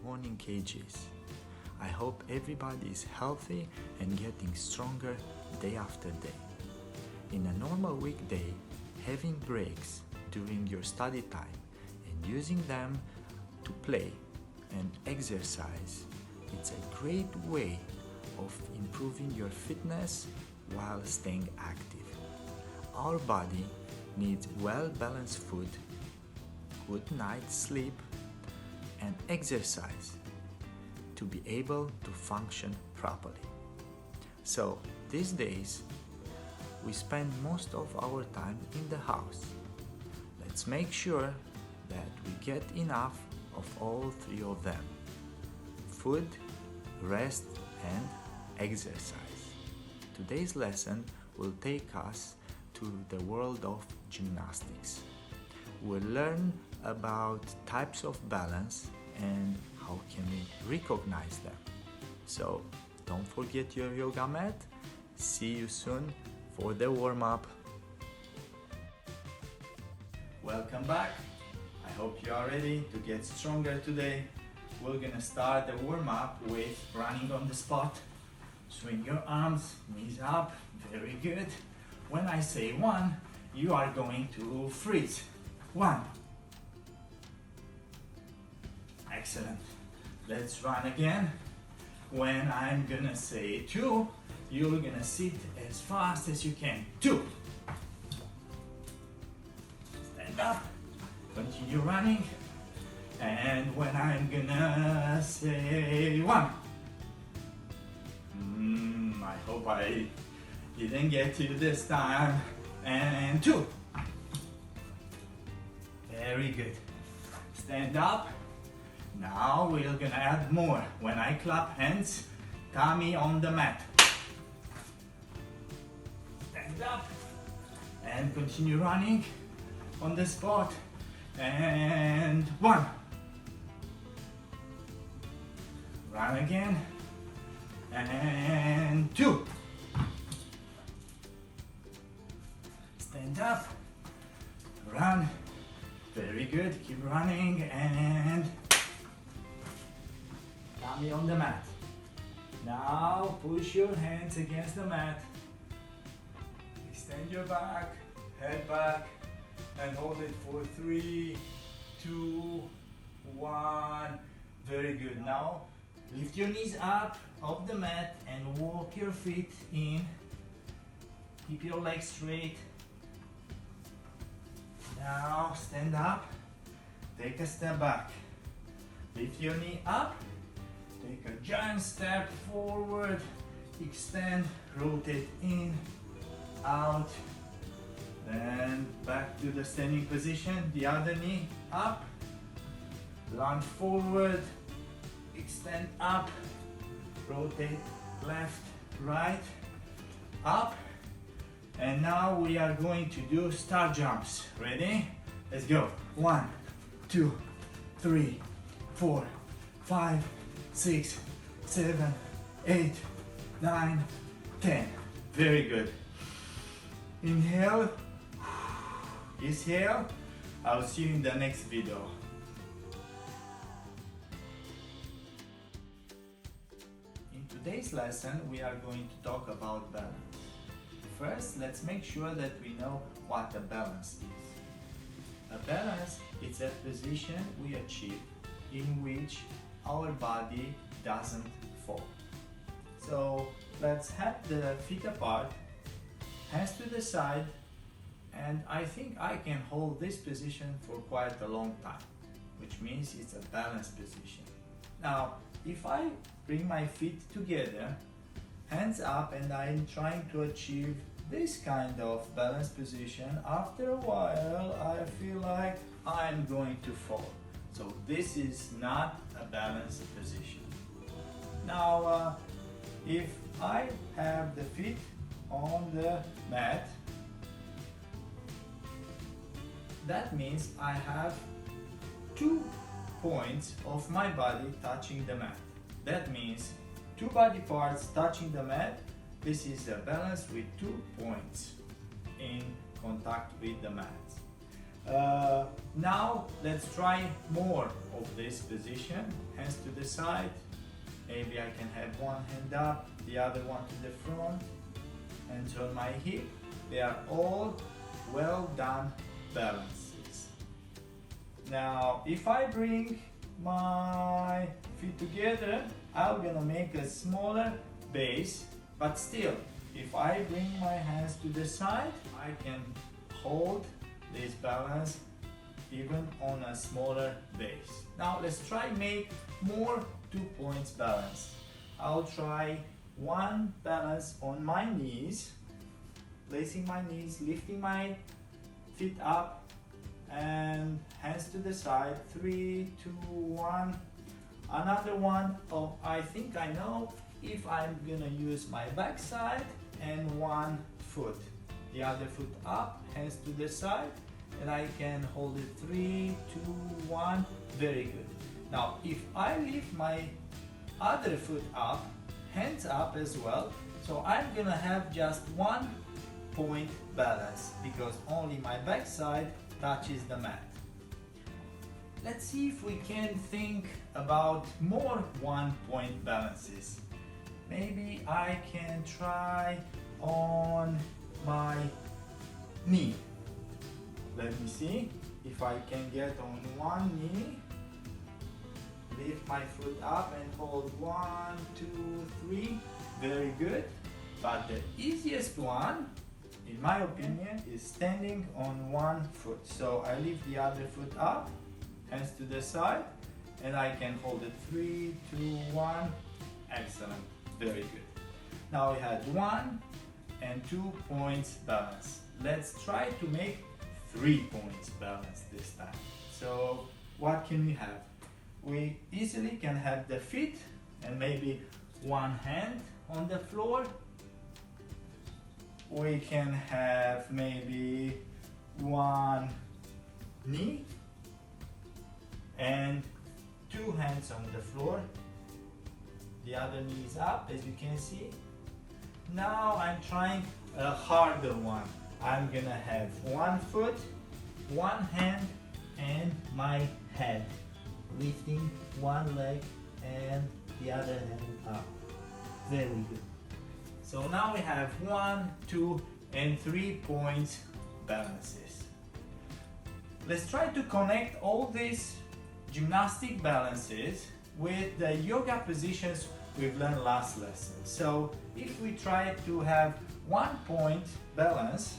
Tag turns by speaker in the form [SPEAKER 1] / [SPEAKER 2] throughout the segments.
[SPEAKER 1] morning kgs. I hope everybody is healthy and getting stronger day after day. In a normal weekday, having breaks during your study time and using them to play and exercise, it's a great way of improving your fitness while staying active. Our body needs well-balanced food, good night's sleep, and exercise to be able to function properly. So these days, we spend most of our time in the house. Let's make sure that we get enough of all three of them: food, rest, and exercise. Today's lesson will take us to the world of gymnastics. We'll learn about types of balance and how can we recognize them. So don't forget your yoga mat. See you soon for the warm-up. Welcome back. I hope you are ready to get stronger today. We're gonna start the warm-up with running on the spot. Swing your arms, knees up, very good. When I say 1, you are going to freeze. 1. Excellent. Let's run again. When I'm gonna say 2, you're gonna sit as fast as you can. 2. Stand up, continue running. And when I'm gonna say 1, I hope I didn't get you this time. And 2. Very good. Stand up. Now we're gonna add more. When I clap hands, tummy on the mat. Stand up and continue running on the spot. And 1. Run again. And 2. Stand up. Run. Very good. Keep running and tummy on the mat. Now push your hands against the mat. Extend your back, head back, and hold it for 3, 2, 1. Very good. Now lift your knees up off the mat and walk your feet in. Keep your legs straight. Now stand up, take a step back, lift your knee up, take a giant step forward, extend, rotate in, out, then back to the standing position, the other knee up, lunge forward, extend up, rotate left, right, up. And now we are going to do star jumps. Ready? Let's go. 1, 2, 3, 4, 5, 6, 7, 8, 9, 10. Very good. Inhale. Exhale. I'll see you in the next video. In today's lesson, we are going to talk about balance. First, let's make sure that we know what a balance is. A balance is a position we achieve in which our body doesn't fall. So let's have the feet apart, hands to the side, and I think I can hold this position for quite a long time, which means it's a balanced position. Now, if I bring my feet together, hands up, and I'm trying to achieve this kind of balanced position, after a while I feel like I'm going to fall. So this is not a balanced position. Now if I have the feet on the mat, that means I have 2 points of my body touching the mat. That means 2 body parts touching the mat. This is a balance with 2 points in contact with the mat. Now let's try more of this position, hands to the side. Maybe I can have one hand up, the other one to the front, hands on my hip. They are all well done balances. Now if I bring my feet together, I'm gonna make a smaller base, but still, if I bring my hands to the side, I can hold this balance even on a smaller base. Now let's try make more 2 points balance. I'll try one balance on my knees, placing my knees, lifting my feet up and hands to the side. 3, 2, 1. Another one. Oh, I think I know if I'm gonna use my back side and one foot, the other foot up, hands to the side, and I can hold it. 3, 2, 1. Very good. Now if I lift my other foot up, hands up as well, so I'm gonna have just 1 point balance because only my back side touches the mat. Let's see if we can think about more 1 point balances. Maybe I can try on my knee. Let me see if I can get on one knee, lift my foot up and hold 1, 2, 3. Very good. But the easiest one, in my opinion, is standing on one foot. So I lift the other foot up, hands to the side, and I can hold it. 3, 2, 1. Excellent. Very good. Now we had 1 and 2 points balance. Let's try to make 3 points balance this time. So what can we have? We easily can have the feet and maybe one hand on the floor. We can have maybe one knee and 2 hands on the floor. The other knee is up, as you can see. Now I'm trying a harder one. I'm gonna have 1 foot, 1 hand, and my head. Lifting 1 leg and the other hand up. Very good. So now we have 1, 2, and 3 points balances. Let's try to connect all these gymnastic balances with the yoga positions we've learned last lesson. So if we try to have 1 point balance,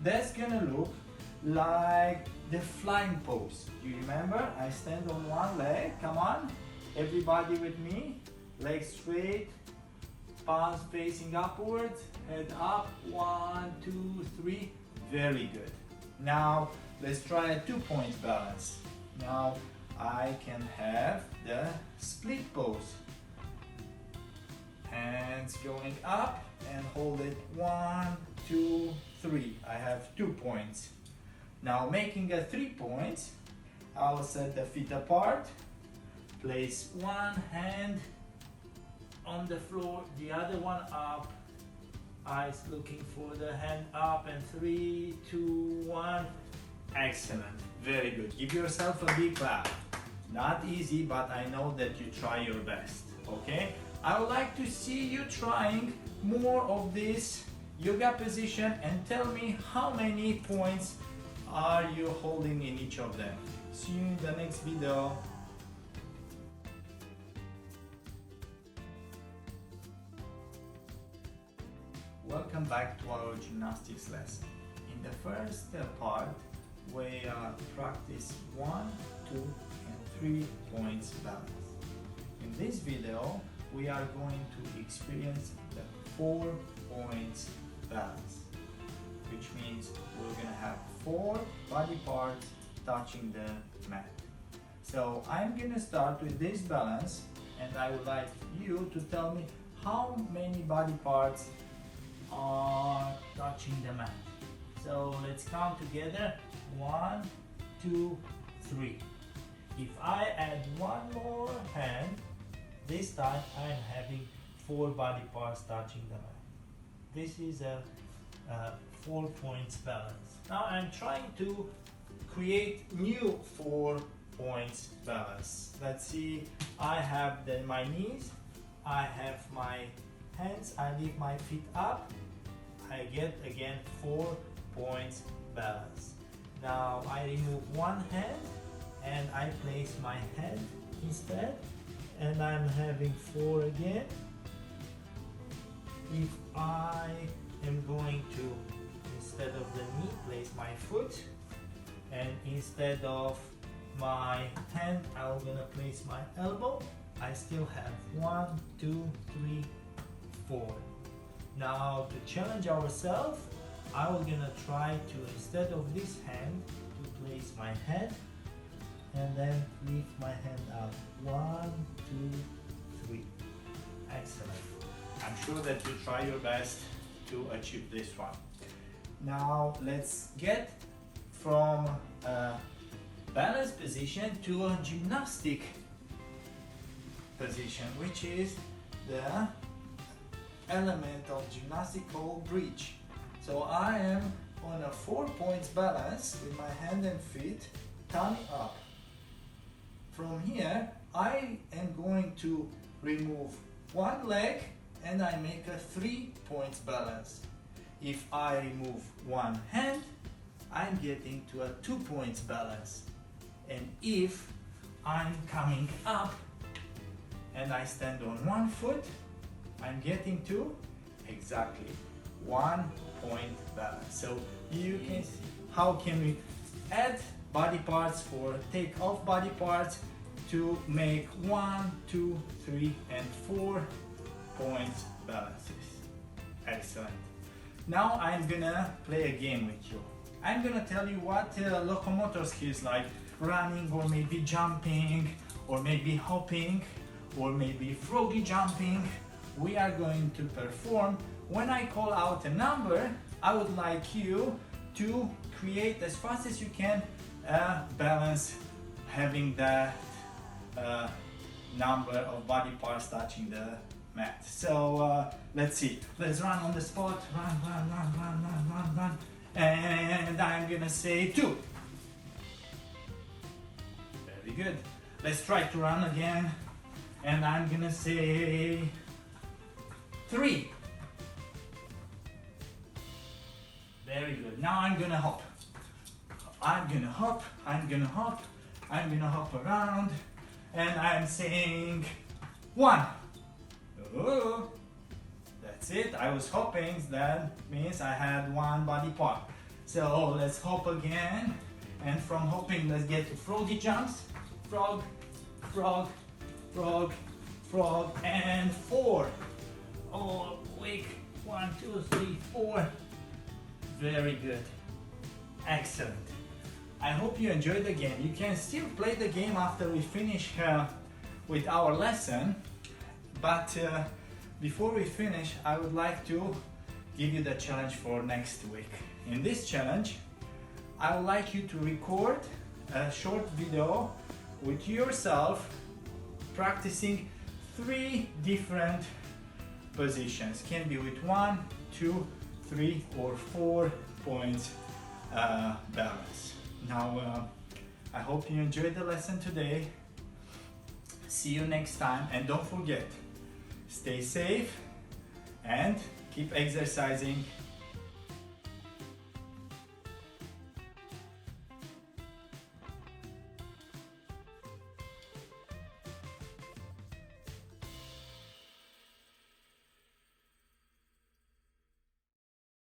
[SPEAKER 1] that's gonna look like the flying pose. Do you remember? I stand on 1 leg. Come on, everybody with me. Legs straight, palms facing upwards, head up. 1, 2, 3. Very good. Now let's try a 2 point balance. Now I can have the split pose. Hands going up and hold it. 1, 2, 3. I have 2 points. Now making a 3 points, I'll set the feet apart, place 1 hand on the floor, the other one up, eyes looking for the hand up, and 3, 2, 1. Excellent. Very good. Give yourself a big clap. Not easy, but I know that you try your best. Okay? I would like to see you trying more of this yoga position and tell me how many points are you holding in each of them. See you in the next video. Welcome back to our gymnastics lesson. In the first part, we practice 1, 2, and 3 points balance. In this video, we are going to experience the 4 points balance, which means we're going to have 4 body parts touching the mat. So I'm going to start with this balance, and I would like you to tell me how many body parts are touching the mat. So let's count together. 1, 2, 3. If I add 1 more hand, this time I'm having 4 body parts touching the mat. This is a 4 points balance. Now I'm trying to create new 4 points balance. Let's see, I have my knees, I have my hands, I leave my feet up, I get again 4 points balance. Now I remove one hand and I place my head instead, and I'm having 4 again. If I am going to, instead of the knee, place my foot, and instead of my hand, I'm gonna place my elbow, I still have 1, 2, 3, 4. Now to challenge ourselves, I was gonna try to, instead of this hand, to place my head and then lift my hand up. 1, 2, 3. Excellent. I'm sure that you try your best to achieve this one. Now let's get from a balanced position to a gymnastic position, which is the element of gymnastic called bridge. So I am on a 4 points balance with my hand and feet, tummy up. From here, I am going to remove one leg and I make a 3 points balance. If I remove one hand, I'm getting to a 2 points balance. And if I'm coming up and I stand on one foot, I'm getting to exactly 1 point balance. So you can see how can we add body parts or take off body parts to make 1, 2, 3, and 4 points balances. Excellent. Now I'm gonna play a game with you. I'm gonna tell you what locomotor skills like running, or maybe jumping, or maybe hopping, or maybe froggy jumping we are going to perform. When I call out a number, I would like you to create as fast as you can a balance having that number of body parts touching the mat. So let's see, let's run on the spot, run, and I'm gonna say 2. Very good. Let's try to run again, and I'm gonna say 3. Very good. Now I'm gonna hop. I'm gonna hop, I'm gonna hop, I'm gonna hop around, and I'm saying 1. Oh, that's it. I was hopping, that means I had one body part. So let's hop again, and from hopping let's get to froggy jumps. Frog, frog, frog, frog, and 4. Oh, quick. 1, 2, 3, 4. Very good. Excellent. I hope you enjoyed the game. You can still play the game after we finish with our lesson, but before we finish, I would like to give you the challenge for next week. In this challenge, I would like you to record a short video with yourself practicing 3 different positions. Can be with 1, 2, 3, or 4 points balance. Now, I hope you enjoyed the lesson today. See you next time, and don't forget, stay safe and keep exercising